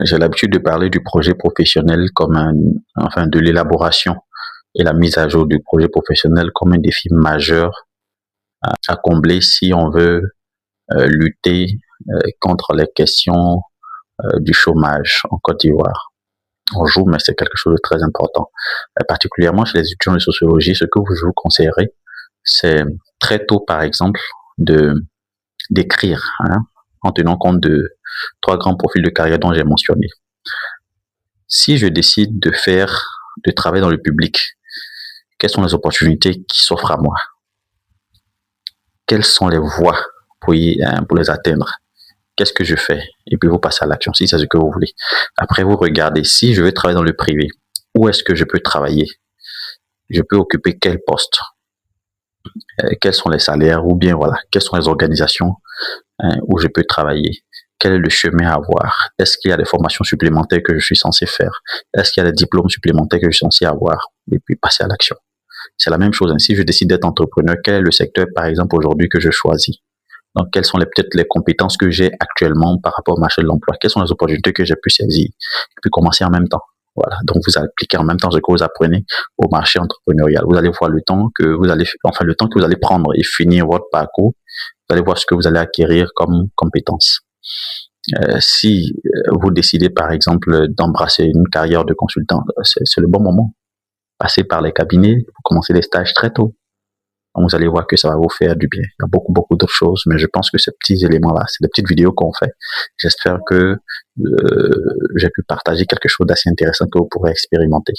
J'ai l'habitude de parler du projet professionnel comme enfin de l'élaboration et la mise à jour du projet professionnel comme un défi majeur à combler si on veut lutter contre les questions du chômage en Côte d'Ivoire. On joue, mais c'est quelque chose de très important. Particulièrement chez les étudiants de sociologie, ce que je vous conseillerais, c'est très tôt, par exemple, d'écrire, en tenant compte de 3 grands profils de carrière dont j'ai mentionné. Si je décide de travailler dans le public, quelles sont les opportunités qui s'offrent à moi? Quelles sont les voies pour les atteindre? Qu'est-ce que je fais? Et puis vous passez à l'action, si c'est ce que vous voulez. Après, vous regardez, si je veux travailler dans le privé, où est-ce que je peux travailler? Je peux occuper quel poste? Quels sont les salaires? Ou bien, voilà, quelles sont les organisations où je peux travailler? Quel est le chemin à avoir? Est-ce qu'il y a des formations supplémentaires que je suis censé faire? Est-ce qu'il y a des diplômes supplémentaires que je suis censé avoir? Et puis passer à l'action. C'est la même chose. Si je décide d'être entrepreneur, quel est le secteur, par exemple, aujourd'hui que je choisis? Donc, quelles sont peut-être les compétences que j'ai actuellement par rapport au marché de l'emploi? Quelles sont les opportunités que j'ai pu saisir? Et puis commencer en même temps. Voilà. Donc, vous appliquez en même temps ce que vous apprenez au marché entrepreneurial. Vous allez voir le temps que vous allez prendre et finir votre parcours. Vous allez voir ce que vous allez acquérir comme compétences. Si vous décidez, par exemple, d'embrasser une carrière de consultant, c'est le bon moment. Passez par les cabinets, vous commencez les stages très tôt. Donc, vous allez voir que ça va vous faire du bien. Il y a beaucoup, beaucoup d'autres choses, mais je pense que ces petits éléments-là, c'est des petites vidéos qu'on fait. J'espère que j'ai pu partager quelque chose d'assez intéressant que vous pourrez expérimenter.